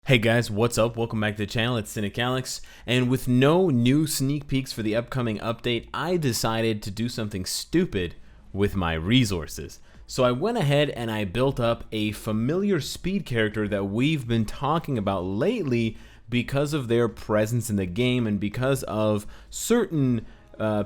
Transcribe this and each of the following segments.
Hey guys, what's up? Welcome back to the channel. It's Cynicalex, and with no new sneak peeks for the upcoming update, I decided to do something stupid with my resources. So I went ahead and I built up a familiar speed character that we've been talking about lately because of their presence in the game and because of certain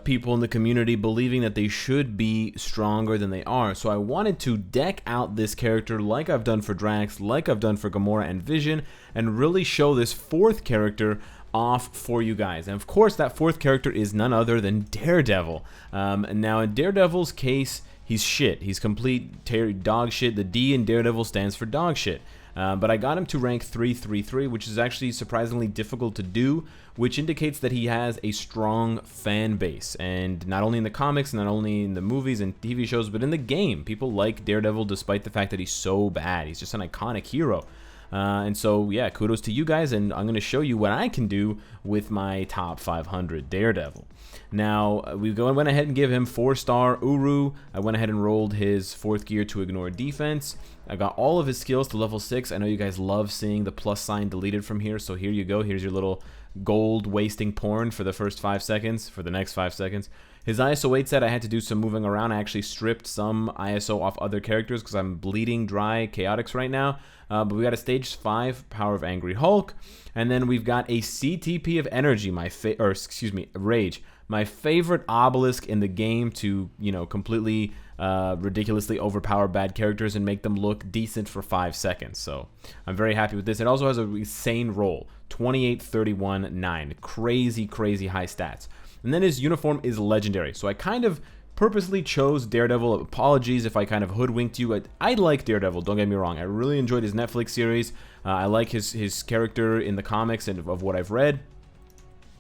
people in the community believing that they should be stronger than they are. So I wanted to deck out this character like I've done for Drax, like I've done for Gamora and Vision, and really show this fourth character off for you guys. And of course, that fourth character is none other than Daredevil. Now, in Daredevil's case, he's shit. He's complete dog shit. The D in Daredevil stands for dog shit. But I got him to rank 333, which is actually surprisingly difficult to do, which indicates that he has a strong fan base. And not only in the comics, not only in the movies and TV shows, but in the game. People like Daredevil despite the fact that he's so bad. He's just an iconic hero. And so, yeah, kudos to you guys, and I'm going to show you what I can do with my top 500 Daredevil. Now, we went ahead and give him 4-star Uru. I went ahead and rolled his 4th gear to ignore defense. I got all of his skills to level 6. I know you guys love seeing the plus sign deleted from here, so here you go. Here's your little gold wasting porn for the first 5 seconds, for the next 5 seconds. His ISO 8 set, I had to do some moving around. I actually stripped some ISO off other characters because I'm bleeding dry Chaotix right now. But we got a stage 5 Power of Angry Hulk, and then we've got a CTP of Energy, Rage, my favorite obelisk in the game to, completely ridiculously overpower bad characters and make them look decent for 5 seconds. So I'm very happy with this. It also has a insane roll, 28, 31, 9, crazy high stats. And then his uniform is legendary. So I kind of purposely chose Daredevil. Apologies if I kind of hoodwinked you. I like Daredevil, don't get me wrong. I really enjoyed his Netflix series. I like his character in the comics and of what I've read.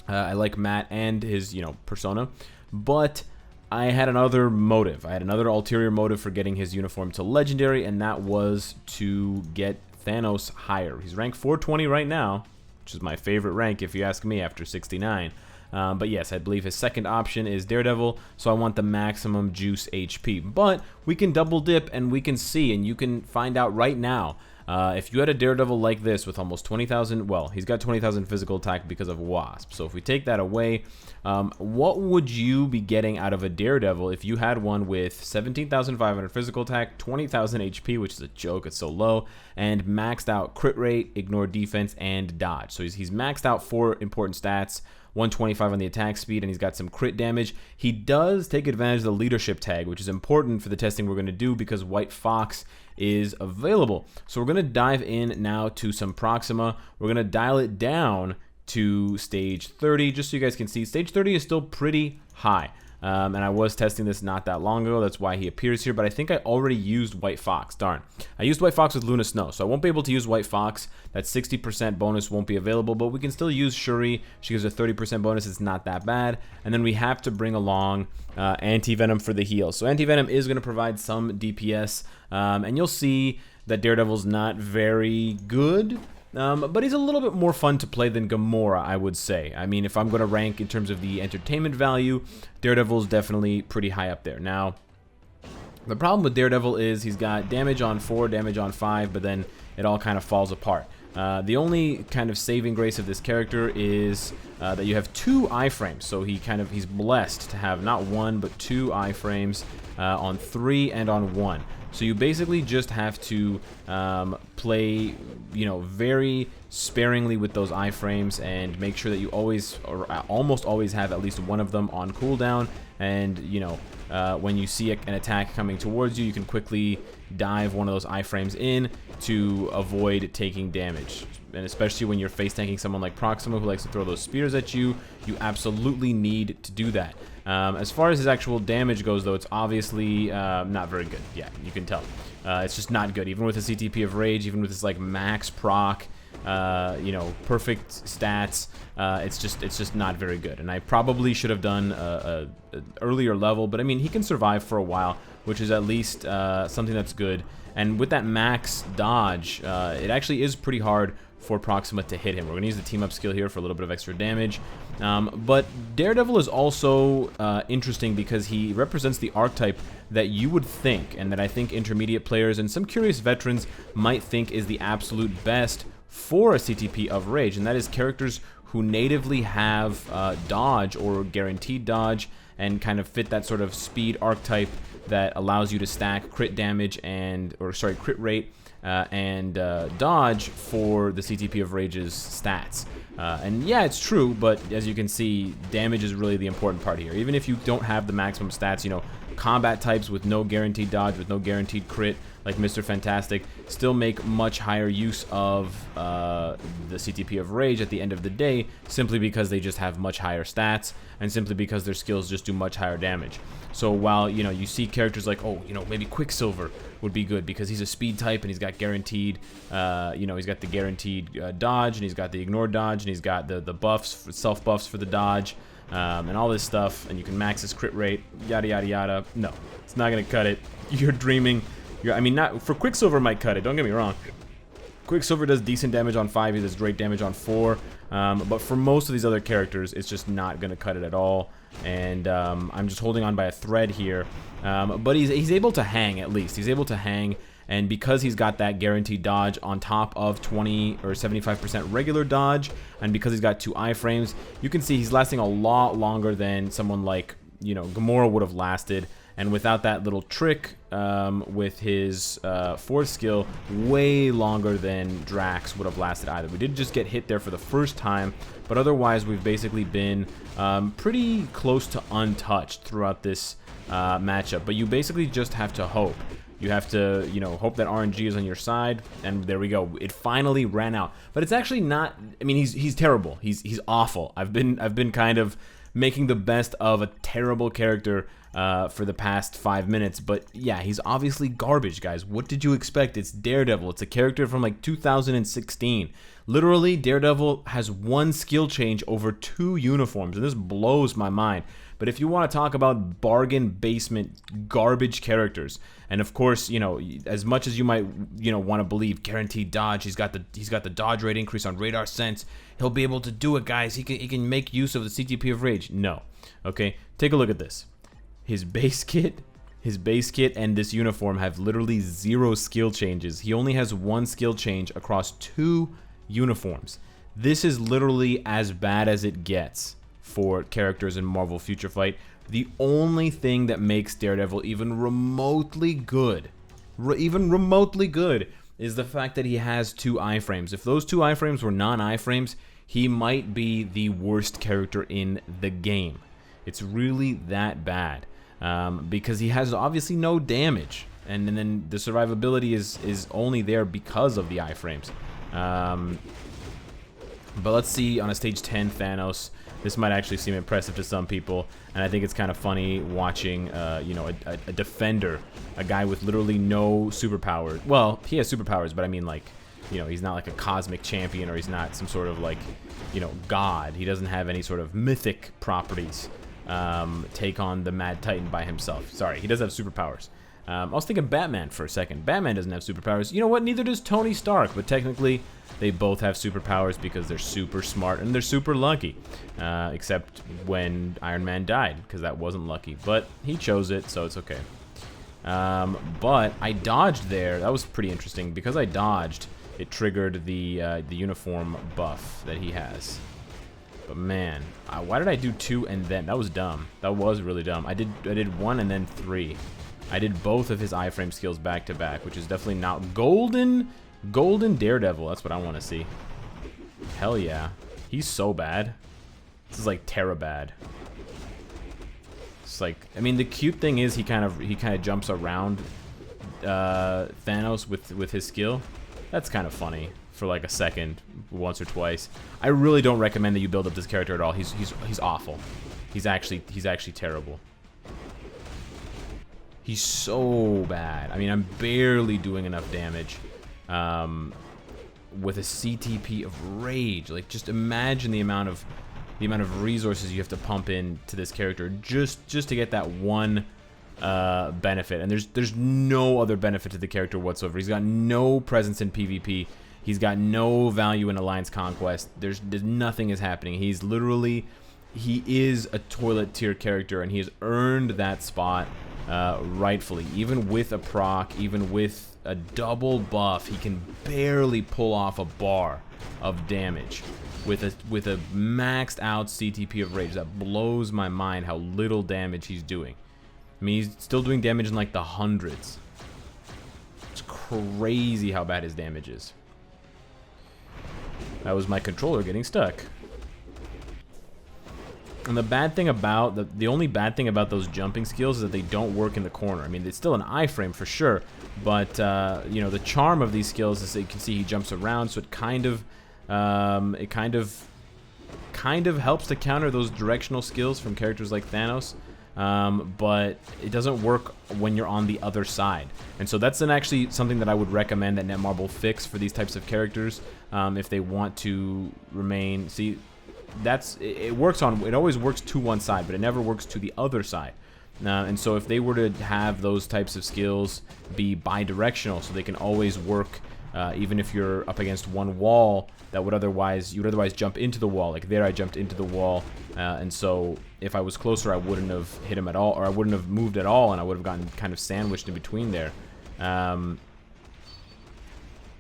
I like Matt and his, persona. But I had another motive. I had another ulterior motive for getting his uniform to legendary, and that was to get Thanos higher. He's rank 420 right now, which is my favorite rank if you ask me after 69. But yes, I believe his second option is Daredevil, so I want the maximum juice HP. But we can double dip and we can see, and you can find out right now. If you had a Daredevil like this with almost 20,000, well, he's got 20,000 physical attack because of Wasp. So if we take that away, what would you be getting out of a Daredevil if you had one with 17,500 physical attack, 20,000 HP, which is a joke, it's so low, and maxed out crit rate, ignore defense, and dodge. So he's maxed out 4 important stats. 125 on the attack speed, and he's got some crit damage. He does take advantage of the leadership tag, which is important for the testing we're going to do because White Fox is available. So we're going to dive in now to some Proxima. We're going to dial it down to stage 30, just so you guys can see. Stage 30 is still pretty high. And I was testing this not that long ago. That's why he appears here. But I think I already used White Fox. Darn. I used White Fox with Luna Snow. So I won't be able to use White Fox. That 60% bonus won't be available. But we can still use Shuri. She gives a 30% bonus. It's not that bad. And then we have to bring along Anti-Venom for the heal. So Anti-Venom is going to provide some DPS. And you'll see that Daredevil's not very good. But he's a little bit more fun to play than Gamora, I would say. I mean, if I'm going to rank in terms of the entertainment value, Daredevil's definitely pretty high up there. Now, the problem with Daredevil is he's got damage on 4, damage on 5, but then it all kind of falls apart. The only kind of saving grace of this character is that you have 2 iframes. So he's blessed to have not 1, but 2 iframes on 3 and on 1. So you basically just have to play, very sparingly with those iframes and make sure that you always, or almost always, have at least one of them on cooldown. And, when you see an attack coming towards you, you can quickly dive one of those iframes in to avoid taking damage. And especially when you're face tanking someone like Proxima who likes to throw those spears at you, you absolutely need to do that. As far as his actual damage goes, though, it's obviously not very good. Yeah, you can tell. It's just not good. Even with the CTP of Rage, even with his like max proc, perfect stats, it's just not very good. And I probably should have done an earlier level, but I mean, he can survive for a while, which is at least something that's good. And with that max dodge, it actually is pretty hard for Proxima to hit him. We're going to use the team up skill here for a little bit of extra damage. But Daredevil is also interesting because he represents the archetype that you would think, and that I think intermediate players and some curious veterans might think is the absolute best for a CTP of Rage, and that is characters who natively have dodge or guaranteed dodge and kind of fit that sort of speed archetype that allows you to stack crit damage crit rate and dodge for the CTP of Rage's stats. And yeah, it's true, but as you can see, damage is really the important part here. Even if you don't have the maximum stats, you know, combat types with no guaranteed dodge, with no guaranteed crit, like Mr. Fantastic, still make much higher use of the CTP of Rage at the end of the day, simply because they just have much higher stats, and simply because their skills just do much higher damage. So while, you know, you see characters like, oh, you know, maybe Quicksilver would be good because he's a speed type and he's got guaranteed, you know, he's got the guaranteed dodge, and he's got the ignore dodge, and he's got the buffs, self buffs for the dodge, and all this stuff, and you can max his crit rate, yada yada yada. No, it's not gonna cut it. You're dreaming. I mean, not for Quicksilver might cut it. Don't get me wrong. Quicksilver does decent damage on 5. He does great damage on 4. But for most of these other characters, it's just not gonna cut it at all. And I'm just holding on by a thread here. But he's able to hang at least. He's able to hang. And because he's got that guaranteed dodge on top of 20 or 75% regular dodge, and because he's got 2 iframes, you can see he's lasting a lot longer than someone like, you know, Gamora would have lasted. And without that little trick with his 4th skill, way longer than Drax would have lasted either. We did just get hit there for the first time, but otherwise we've basically been pretty close to untouched throughout this matchup. But you basically just have to hope. You have to, you know, hope that RNG is on your side, and there we go. It finally ran out. But it's actually not. I mean, he's terrible. He's awful. I've been kind of making the best of a terrible character for the past 5 minutes, but yeah, he's obviously garbage, guys. What did you expect? It's Daredevil. It's a character from like 2016. Literally, Daredevil has 1 skill change over 2 uniforms, and this blows my mind. But if you want to talk about bargain basement garbage characters, and of course, you know, as much as you might, you know, want to believe guaranteed dodge, he's got the dodge rate increase on radar sense. He'll be able to do it, guys. He can make use of the CTP of Rage. No. Okay, take a look at this. His base kit and this uniform have literally 0 skill changes. He only has 1 skill change across 2 uniforms. This is literally as bad as it gets for characters in Marvel Future Fight. The only thing that makes Daredevil even remotely good, is the fact that he has 2 iframes. If those 2 iframes were non-iframes, he might be the worst character in the game. It's really that bad. Because he has obviously no damage, and then the survivability is only there because of the iframes. But let's see on a stage 10 Thanos. This might actually seem impressive to some people, and I think it's kind of funny watching, you know, a defender, a guy with literally no superpowers. Well, he has superpowers, but I mean, like, you know, he's not like a cosmic champion, or he's not some sort of like, you know, god. He doesn't have any sort of mythic properties. Take on the Mad Titan by himself. Sorry, he does have superpowers. I was thinking Batman for a second. Batman doesn't have superpowers. You know what? Neither does Tony Stark, but technically they both have superpowers because they're super smart and they're super lucky. Except when Iron Man died, because that wasn't lucky. But he chose it, so it's okay. But I dodged there. That was pretty interesting. Because I dodged, it triggered the uniform buff that he has. But man, why did I do 2 and then? That was dumb. That was really dumb. I did 1 and then 3. I did both of his iframe skills back to back, which is definitely not golden Daredevil. That's what I want to see. Hell yeah, he's so bad. This is like Terra bad. It's like, I mean, the cute thing is he kind of jumps around Thanos with his skill. That's kind of funny for like a second, once or twice. I really don't recommend that you build up this character at all. He's awful. He's actually terrible. He's so bad. I mean, I'm barely doing enough damage with a CTP of Rage. Like, just imagine the amount of resources you have to pump into this character just to get that one benefit. And there's no other benefit to the character whatsoever. He's got no presence in PvP. He's got no value in Alliance Conquest. There's nothing is happening. He's literally, he is a toilet tier character, and he has earned that spot rightfully. Even with a proc, even with a double buff, he can barely pull off a bar of damage with a maxed out CTP of rage. That blows my mind how little damage he's doing. I mean, he's still doing damage in like the hundreds. It's crazy how bad his damage is. That was my controller getting stuck. And the bad thing about the only bad thing about those jumping skills is that they don't work in the corner. I mean, it's still an iframe for sure, but you know, the charm of these skills is that you can see he jumps around, so it kind of helps to counter those directional skills from characters like Thanos. But it doesn't work when you're on the other side. And so that's actually something that I would recommend that Netmarble fix for these types of characters if they want to remain. See, it always works to one side, but it never works to the other side. And so if they were to have those types of skills be bi-directional, so they can always work even if you're up against one wall that would otherwise jump into the wall. Like there, I jumped into the wall, and so if I was closer, I wouldn't have hit him at all, or I wouldn't have moved at all, and I would have gotten kind of sandwiched in between there.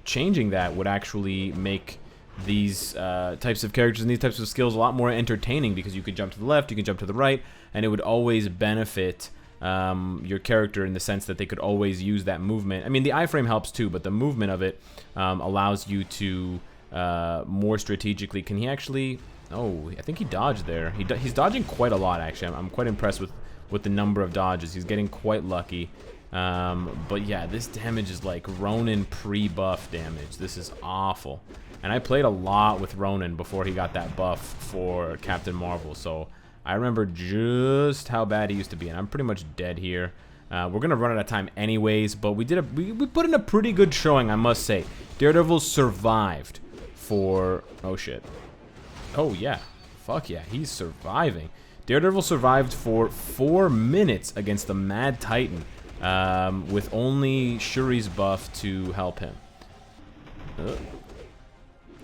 Changing that would actually make these types of characters and these types of skills a lot more entertaining, because you could jump to the left, you can jump to the right, and it would always benefit your character in the sense that they could always use that movement. I mean, the iframe helps too, but the movement of it allows you to more strategically. Can he actually... Oh, I think he dodged there. He's dodging quite a lot, actually. I'm quite impressed with the number of dodges. He's getting quite lucky. But yeah, this damage is like Ronin pre-buff damage. This is awful. And I played a lot with Ronin before he got that buff for Captain Marvel, so I remember just how bad he used to be, and I'm pretty much dead here. We're gonna run out of time anyways, but we put in a pretty good showing, I must say. Daredevil survived for... Oh shit. Oh yeah. Fuck yeah, he's surviving. Daredevil survived for 4 minutes against the Mad Titan, with only Shuri's buff to help him.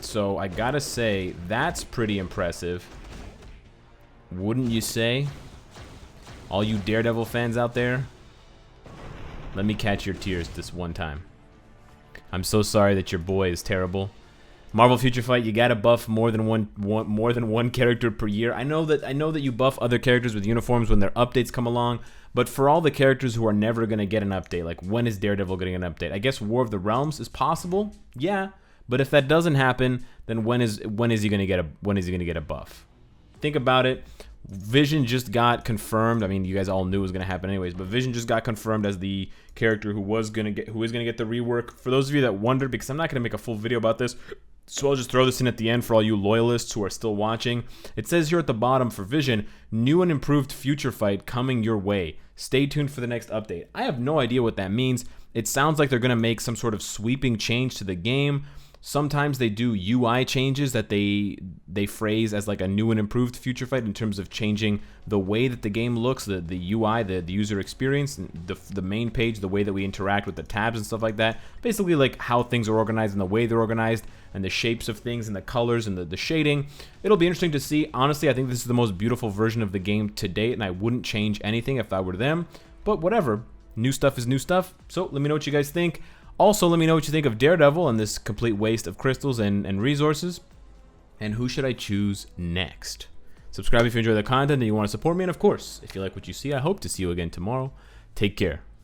So I gotta say, that's pretty impressive. Wouldn't you say? All you Daredevil fans out there, let me catch your tears this one time. I'm so sorry that your boy is terrible. Marvel Future Fight, you gotta buff more than one character per year. I know that you buff other characters with uniforms when their updates come along, but for all the characters who are never gonna get an update, like when is Daredevil getting an update? I guess War of the Realms is possible, yeah. But if that doesn't happen, then when is he gonna get a buff? Think about it. Vision just got confirmed. I mean, you guys all knew it was gonna happen anyways, but Vision just got confirmed as the character who is gonna get the rework. For those of you that wondered, because I'm not gonna make a full video about this, so I'll just throw this in at the end for all you loyalists who are still watching. It says here at the bottom for Vision, new and improved Future Fight coming your way. Stay tuned for the next update. I have no idea what that means. It sounds like they're gonna make some sort of sweeping change to the game. Sometimes they do UI changes that they phrase as like a new and improved Future Fight in terms of changing the way that the game looks, the UI, the user experience, the main page, the way that we interact with the tabs and stuff like that. Basically like how things are organized and the way they're organized and the shapes of things and the colors and the shading. It'll be interesting to see. Honestly, I think this is the most beautiful version of the game to date, and I wouldn't change anything if I were them. But whatever. New stuff is new stuff. So let me know what you guys think. Also, let me know what you think of Daredevil and this complete waste of crystals and resources. And who should I choose next? Subscribe if you enjoy the content and you want to support me. And of course, if you like what you see, I hope to see you again tomorrow. Take care.